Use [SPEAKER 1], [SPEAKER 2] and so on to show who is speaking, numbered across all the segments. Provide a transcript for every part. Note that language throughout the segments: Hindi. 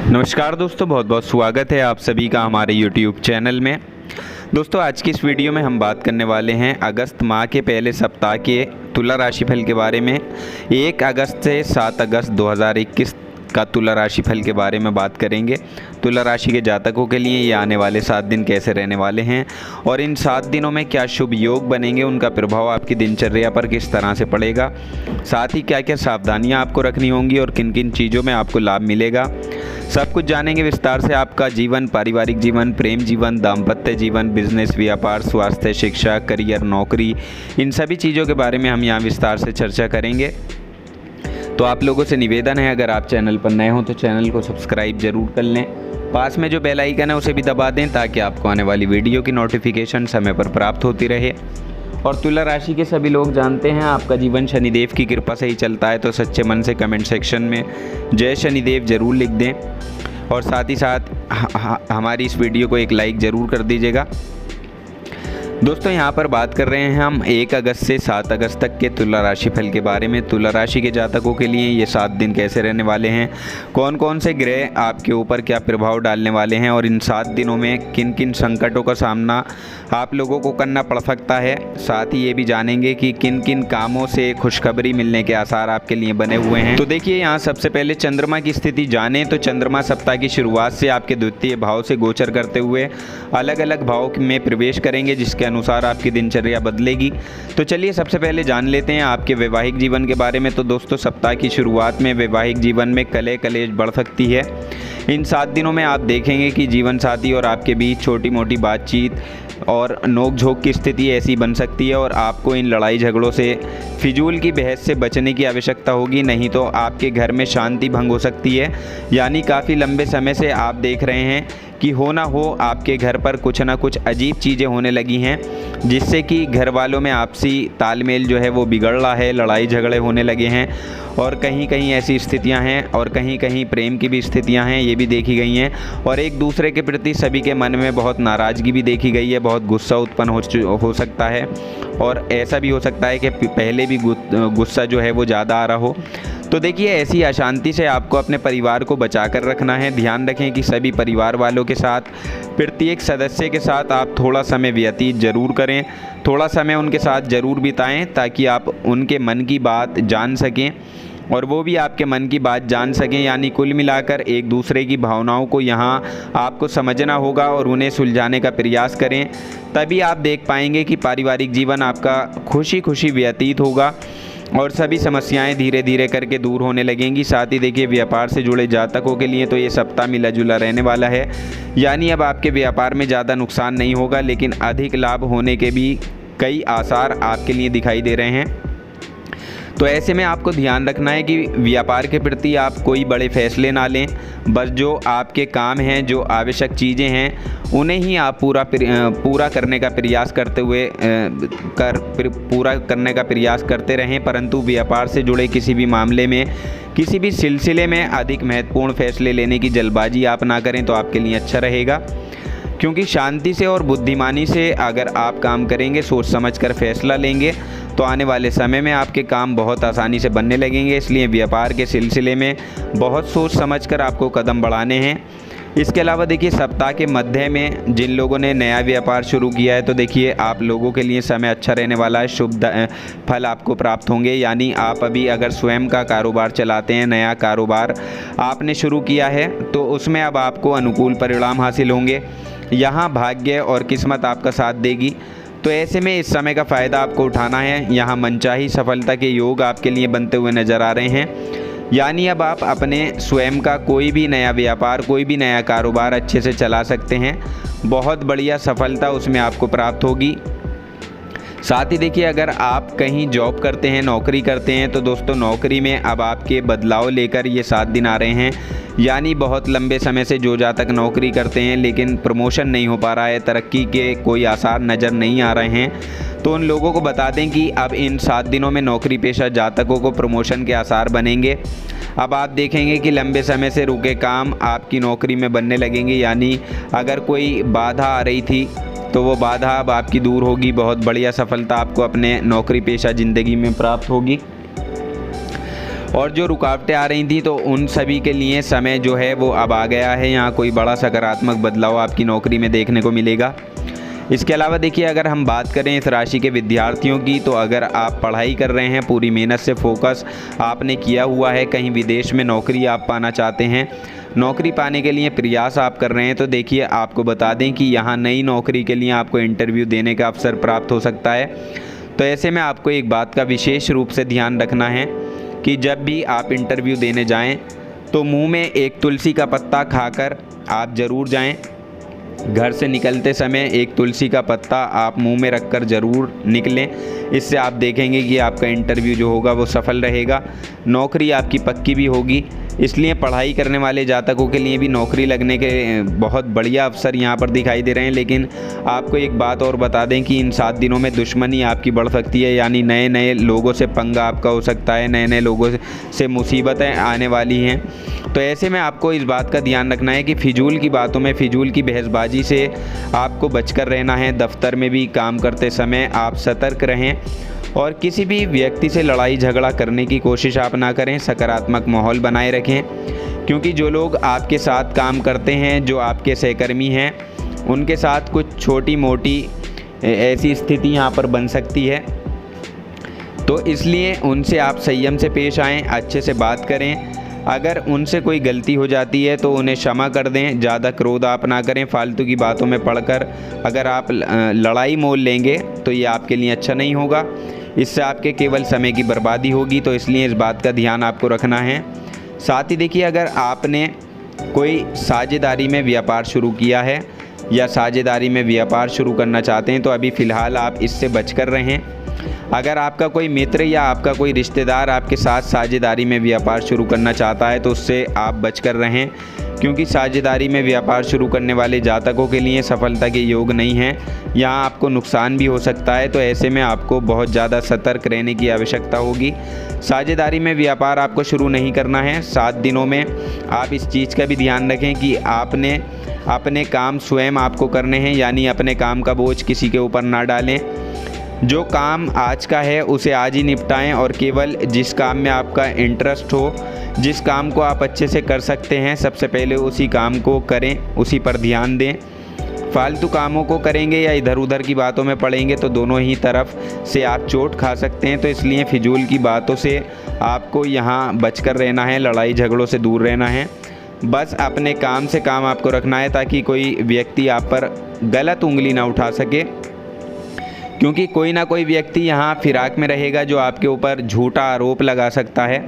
[SPEAKER 1] नमस्कार दोस्तों, बहुत बहुत स्वागत है आप सभी का हमारे YouTube चैनल में। दोस्तों, आज की इस वीडियो में हम बात करने वाले हैं अगस्त माह के पहले सप्ताह के तुला राशिफल के बारे में। 1 अगस्त से 7 अगस्त 2021 का तुला राशिफल के बारे में बात करेंगे। तुला राशि के जातकों के लिए ये आने वाले 7 दिन कैसे रहने वाले हैं और इन 7 दिनों में क्या शुभ योग बनेंगे, उनका प्रभाव आपकी दिनचर्या पर किस तरह से पड़ेगा, साथ ही क्या क्या सावधानियां आपको रखनी होंगी और किन किन चीज़ों में आपको लाभ मिलेगा, सब कुछ जानेंगे विस्तार से। आपका जीवन, पारिवारिक जीवन, प्रेम जीवन, दाम्पत्य जीवन, बिजनेस, व्यापार, स्वास्थ्य, शिक्षा, करियर, नौकरी, इन सभी चीज़ों के बारे में हम यहाँ विस्तार से चर्चा करेंगे। तो आप लोगों से निवेदन है, अगर आप चैनल पर नए हो तो चैनल को सब्सक्राइब जरूर कर लें। पास में जो बेल आइकन है उसे भी दबा दें ताकि आपको आने वाली वीडियो की नोटिफिकेशन समय पर प्राप्त होती रहे। और तुला राशि के सभी लोग जानते हैं आपका जीवन शनिदेव की कृपा से ही चलता है, तो सच्चे मन से कमेंट सेक्शन में जय शनिदेव जरूर लिख दें और साथ ही साथ हमारी इस वीडियो को एक लाइक ज़रूर कर दीजिएगा। दोस्तों, यहाँ पर बात कर रहे हैं हम 1 अगस्त से 7 अगस्त तक के तुला राशि फल के बारे में। तुला राशि के जातकों के लिए ये 7 दिन कैसे रहने वाले हैं, कौन कौन से ग्रह आपके ऊपर क्या प्रभाव डालने वाले हैं और इन 7 दिनों में किन किन संकटों का सामना आप लोगों को करना पड़ सकता है। साथ ही ये भी जानेंगे कि किन किन कामों से खुशखबरी मिलने के आसार आपके लिए बने हुए हैं। तो देखिए, यहाँ सबसे पहले चंद्रमा की स्थिति जाने तो चंद्रमा सप्ताह की शुरुआत से आपके द्वितीय भाव से गोचर करते हुए अलग अलग भाव में प्रवेश करेंगे, जिसके अनुसार आपकी दिनचर्या बदलेगी। तो चलिए सबसे पहले जान लेते हैं आपके वैवाहिक जीवन के बारे में। तो दोस्तों, सप्ताह की शुरुआत में वैवाहिक जीवन में कलह कलेश बढ़ सकती है। इन 7 दिनों में आप देखेंगे कि जीवन साथी और आपके बीच छोटी मोटी बातचीत और नोक-झोंक की स्थिति ऐसी बन सकती है और आपको इन लड़ाई झगड़ों से, फिजूल की बहस से बचने की आवश्यकता होगी, नहीं तो आपके घर में शांति भंग हो सकती है। यानी काफ़ी लंबे समय से आप देख रहे हैं कि हो ना हो आपके घर पर कुछ ना कुछ अजीब चीज़ें होने लगी हैं, जिससे कि घर वालों में आपसी तालमेल जो है वो बिगड़ रहा है, लड़ाई झगड़े होने लगे हैं और कहीं कहीं ऐसी स्थितियां हैं और कहीं कहीं प्रेम की भी स्थितियां हैं, ये भी देखी गई हैं। और एक दूसरे के प्रति सभी के मन में बहुत नाराज़गी भी देखी गई है, बहुत गुस्सा उत्पन्न हो सकता है और ऐसा भी हो सकता है कि पहले भी गुस्सा जो है वो ज़्यादा आ रहा हो। तो देखिए, ऐसी अशांति से आपको अपने परिवार को बचा कर रखना है। ध्यान रखें कि सभी परिवार वालों के साथ, प्रत्येक सदस्य के साथ आप थोड़ा समय व्यतीत ज़रूर करें, थोड़ा समय उनके साथ ज़रूर बिताएं ताकि आप उनके मन की बात जान सकें और वो भी आपके मन की बात जान सकें। यानी कुल मिलाकर एक दूसरे की भावनाओं को यहाँ आपको समझना होगा और उन्हें सुलझाने का प्रयास करें, तभी आप देख पाएंगे कि पारिवारिक जीवन आपका खुशी खुशी व्यतीत होगा और सभी समस्याएं धीरे धीरे करके दूर होने लगेंगी। साथ ही देखिए, व्यापार से जुड़े जातकों के लिए तो ये सप्ताह मिला जुला रहने वाला है। यानी अब आपके व्यापार में ज़्यादा नुकसान नहीं होगा, लेकिन अधिक लाभ होने के भी कई आसार आपके लिए दिखाई दे रहे हैं। तो ऐसे में आपको ध्यान रखना है कि व्यापार के प्रति आप कोई बड़े फैसले ना लें, बस जो आपके काम हैं, जो आवश्यक चीज़ें हैं, उन्हें ही आप पूरा करने का प्रयास करते रहें। परंतु व्यापार से जुड़े किसी भी मामले में, किसी भी सिलसिले में अधिक महत्वपूर्ण फैसले लेने की जल्दबाजी आप ना करें तो आपके लिए अच्छा रहेगा, क्योंकि शांति से और बुद्धिमानी से अगर आप काम करेंगे, सोच समझकर फैसला लेंगे, तो आने वाले समय में आपके काम बहुत आसानी से बनने लगेंगे। इसलिए व्यापार के सिलसिले में बहुत सोच समझकर आपको कदम बढ़ाने हैं। इसके अलावा देखिए, सप्ताह के मध्य में जिन लोगों ने नया व्यापार शुरू किया है, तो देखिए आप लोगों के लिए समय अच्छा रहने वाला है, शुभ फल आपको प्राप्त होंगे। यानी आप अभी अगर स्वयं का कारोबार चलाते हैं, नया कारोबार आपने शुरू किया है, तो उसमें अब आपको अनुकूल परिणाम हासिल होंगे। यहाँ भाग्य और किस्मत आपका साथ देगी। तो ऐसे में इस समय का फ़ायदा आपको उठाना है। यहाँ मनचाही सफलता के योग आपके लिए बनते हुए नज़र आ रहे हैं। यानी अब आप अपने स्वयं का कोई भी नया व्यापार, कोई भी नया कारोबार अच्छे से चला सकते हैं। बहुत बढ़िया सफलता उसमें आपको प्राप्त होगी। साथ ही देखिए, अगर आप कहीं जॉब करते हैं, नौकरी करते हैं, तो दोस्तों नौकरी में अब आपके बदलाव लेकर ये 7 दिन आ रहे हैं। यानी बहुत लंबे समय से जो जातक नौकरी करते हैं लेकिन प्रमोशन नहीं हो पा रहा है, तरक्की के कोई आसार नज़र नहीं आ रहे हैं, तो उन लोगों को बता दें कि अब इन 7 दिनों में नौकरी पेशा जातकों को प्रमोशन के आसार बनेंगे। अब आप देखेंगे कि लंबे समय से रुके काम आपकी नौकरी में बनने लगेंगे। यानी अगर कोई बाधा आ रही थी तो वो बाधा अब आपकी दूर होगी। बहुत बढ़िया सफलता आपको अपने नौकरी पेशा ज़िंदगी में प्राप्त होगी। और जो रुकावटें आ रही थी तो उन सभी के लिए समय जो है वो अब आ गया है। यहाँ कोई बड़ा सकारात्मक बदलाव आपकी नौकरी में देखने को मिलेगा। इसके अलावा देखिए, अगर हम बात करें इस राशि के विद्यार्थियों की, तो अगर आप पढ़ाई कर रहे हैं, पूरी मेहनत से फोकस आपने किया हुआ है, कहीं विदेश में नौकरी आप पाना चाहते हैं, नौकरी पाने के लिए प्रयास आप कर रहे हैं, तो देखिए आपको बता दें कि यहाँ नई नौकरी के लिए आपको इंटरव्यू देने का अवसर प्राप्त हो सकता है। तो ऐसे में आपको एक बात का विशेष रूप से ध्यान रखना है कि जब भी आप इंटरव्यू देने जाएं तो मुंह में एक तुलसी का पत्ता खाकर आप ज़रूर जाएं। घर से निकलते समय एक तुलसी का पत्ता आप मुंह में रखकर ज़रूर निकलें। इससे आप देखेंगे कि आपका इंटरव्यू जो होगा वो सफल रहेगा, नौकरी आपकी पक्की भी होगी। इसलिए पढ़ाई करने वाले जातकों के लिए भी नौकरी लगने के बहुत बढ़िया अवसर यहाँ पर दिखाई दे रहे हैं। लेकिन आपको एक बात और बता दें कि इन 7 दिनों में दुश्मनी आपकी बढ़ सकती है, यानी नए नए लोगों से पंगा आपका हो सकता है, नए नए लोगों से मुसीबतें आने वाली हैं। तो ऐसे में आपको इस बात का ध्यान रखना है कि फिजूल की बातों में, फिजूल की बहसबाजी से आपको बचकर रहना है। दफ्तर में भी काम करते समय आप सतर्क रहें और किसी भी व्यक्ति से लड़ाई झगड़ा करने की कोशिश आप ना करें। सकारात्मक माहौल बनाए रखें, क्योंकि जो लोग आपके साथ काम करते हैं, जो आपके सहकर्मी हैं, उनके साथ कुछ छोटी मोटी ऐसी स्थिति यहाँ पर बन सकती है। तो इसलिए उनसे आप संयम से पेश आएँ, अच्छे से बात करें। अगर उनसे कोई गलती हो जाती है तो उन्हें क्षमा कर दें, ज़्यादा क्रोध आप ना करें। फालतू की बातों में पड़कर अगर आप लड़ाई मोल लेंगे तो ये आपके लिए अच्छा नहीं होगा, इससे आपके केवल समय की बर्बादी होगी। तो इसलिए इस बात का ध्यान आपको रखना है। साथ ही देखिए, अगर आपने कोई साझेदारी में व्यापार शुरू किया है या साझेदारी में व्यापार शुरू करना चाहते हैं तो अभी फ़िलहाल आप इससे बचकर रहें। अगर आपका कोई मित्र या आपका कोई रिश्तेदार आपके साथ साझेदारी में व्यापार शुरू करना चाहता है तो उससे आप बचकर रहें, क्योंकि साझेदारी में व्यापार शुरू करने वाले जातकों के लिए सफलता के योग नहीं हैं। यहाँ आपको नुकसान भी हो सकता है। तो ऐसे में आपको बहुत ज़्यादा सतर्क रहने की आवश्यकता होगी। साझेदारी में व्यापार आपको शुरू नहीं करना है 7 दिनों में। आप इस चीज़ का भी ध्यान रखें कि आपने अपने काम स्वयं आपको करने हैं, यानी अपने काम का बोझ किसी के ऊपर ना डालें। जो काम आज का है उसे आज ही निपटाएं और केवल जिस काम में आपका इंटरेस्ट हो, जिस काम को आप अच्छे से कर सकते हैं, सबसे पहले उसी काम को करें, उसी पर ध्यान दें। फालतू कामों को करेंगे या इधर उधर की बातों में पड़ेंगे तो दोनों ही तरफ से आप चोट खा सकते हैं। तो इसलिए फिजूल की बातों से आपको यहाँ बचकर रहना है, लड़ाई झगड़ों से दूर रहना है। बस अपने काम से काम आपको रखना है ताकि कोई व्यक्ति आप पर गलत उंगली ना उठा सके, क्योंकि कोई ना कोई व्यक्ति यहाँ फिराक में रहेगा जो आपके ऊपर झूठा आरोप लगा सकता है।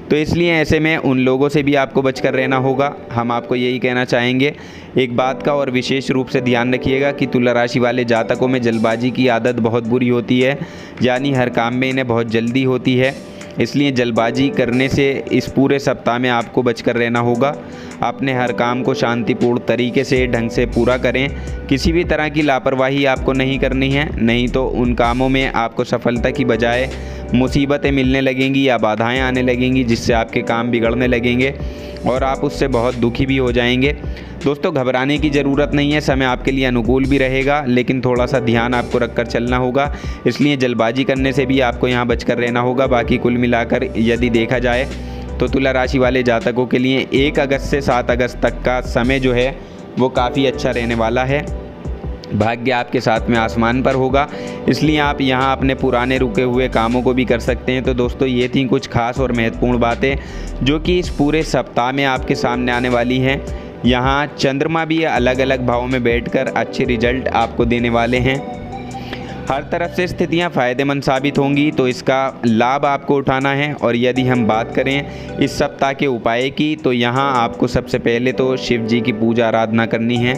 [SPEAKER 1] तो इसलिए ऐसे में उन लोगों से भी आपको बचकर रहना होगा। हम आपको यही कहना चाहेंगे। एक बात का और विशेष रूप से ध्यान रखिएगा कि तुला राशि वाले जातकों में जल्दबाजी की आदत बहुत बुरी होती है, यानी हर काम में इन्हें बहुत जल्दी होती है। इसलिए जल्दबाजी करने से इस पूरे सप्ताह में आपको बचकर रहना होगा। अपने हर काम को शांतिपूर्ण तरीके से ढंग से पूरा करें। किसी भी तरह की लापरवाही आपको नहीं करनी है, नहीं तो उन कामों में आपको सफलता की बजाय मुसीबतें मिलने लगेंगी या बाधाएं आने लगेंगी, जिससे आपके काम बिगड़ने लगेंगे और आप उससे बहुत दुखी भी हो जाएंगे। दोस्तों, घबराने की ज़रूरत नहीं है, समय आपके लिए अनुकूल भी रहेगा, लेकिन थोड़ा सा ध्यान आपको रखकर चलना होगा। इसलिए जल्दबाजी करने से भी आपको यहाँ बचकर रहना होगा। बाकी कुल मिलाकर यदि देखा जाए तो तुला राशि वाले जातकों के लिए 1 अगस्त से 7 अगस्त तक का समय जो है वो काफ़ी अच्छा रहने वाला है। भाग्य आपके साथ में आसमान पर होगा, इसलिए आप यहाँ अपने पुराने रुके हुए कामों को भी कर सकते हैं। तो दोस्तों, ये थी कुछ खास और महत्वपूर्ण बातें जो कि इस पूरे सप्ताह में आपके सामने आने वाली हैं। यहाँ चंद्रमा भी अलग अलग भावों में बैठकर अच्छे रिजल्ट आपको देने वाले हैं। हर तरफ से स्थितियाँ फ़ायदेमंद साबित होंगी, तो इसका लाभ आपको उठाना है। और यदि हम बात करें इस सप्ताह के उपाय की, तो यहाँ आपको सबसे पहले तो शिव जी की पूजा आराधना करनी है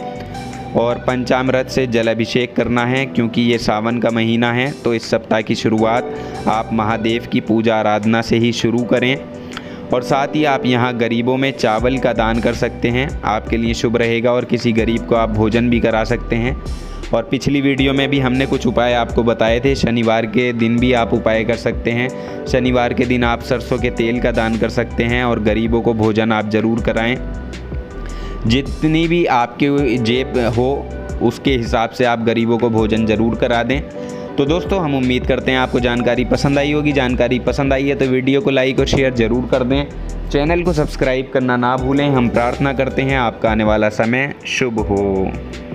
[SPEAKER 1] और पंचामृत से जल अभिषेक करना है, क्योंकि ये सावन का महीना है। तो इस सप्ताह की शुरुआत आप महादेव की पूजा आराधना से ही शुरू करें। और साथ ही आप यहाँ गरीबों में चावल का दान कर सकते हैं, आपके लिए शुभ रहेगा। और किसी गरीब को आप भोजन भी करा सकते हैं। और पिछली वीडियो में भी हमने कुछ उपाय आपको बताए थे। शनिवार के दिन भी आप उपाय कर सकते हैं। शनिवार के दिन आप सरसों के तेल का दान कर सकते हैं और गरीबों को भोजन आप ज़रूर कराएं। जितनी भी आपके जेब हो उसके हिसाब से आप गरीबों को भोजन ज़रूर करा दें। तो दोस्तों हम उम्मीद करते हैं आपको जानकारी पसंद आई होगी। जानकारी पसंद आई है तो वीडियो को लाइक और शेयर ज़रूर कर दें। चैनल को सब्सक्राइब करना ना भूलें। हम प्रार्थना करते हैं आपका आने वाला समय शुभ हो।